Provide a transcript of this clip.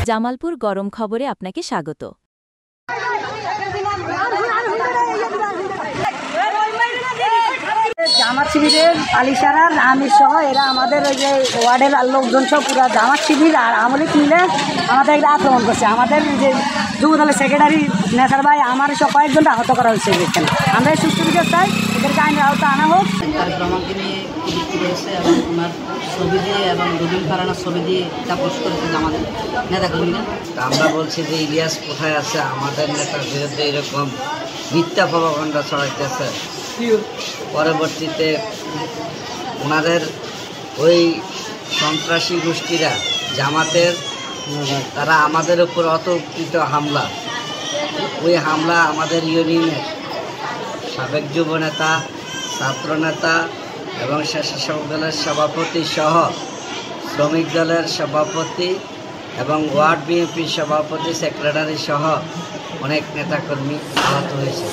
জামালপুর গরম খবরে আপনাকে স্বাগত। জামাত শিবিরের আলিশারার আমির সহ এরা আমাদের ওই যে ওয়ার্ডের লোকজন সব পুরো জামাত শিবির আর আমলিক মিলে আমাদের একটা আক্রমণ করছে। আমাদের যে যুবদলের সেক্রেটারি নেসার ভাই আমার সব কয়েকজনটা আহত করা হয়েছে। এখানে আমরা সুস্থ বিচার চাই, এদেরকে আইনের আওতা আনা হোক। তার প্রমাণকে নিয়ে যুক্তি রয়েছে এবং ওনার ছবি দিয়ে এবং রবিন ফারানার ছবি দিয়ে চাপোষ করেছে আমাদের নেতাকর্মীরা। আমরা বলছি যে ইলিয়াস কোথায় আছে, আমাদের নেতার বিরুদ্ধে এরকম মিথ্যা প্রপাগান্ডা ছড়াইতেছে। পরবর্তীতে ওনাদের ওই সন্ত্রাসী গোষ্ঠীরা জামাতের তারা আমাদের উপর অতর্কিত হামলা, ওই হামলা আমাদের ইউনিয়নের সাবেক যুব নেতা, ছাত্র নেতা এবং স্বেচ্ছাসেবক দলের সভাপতি সহ শ্রমিক দলের সভাপতি এবং ওয়ার্ড বিএনপির সভাপতি, সেক্রেটারি সহ অনেক নেতাকর্মী আহত হয়েছে।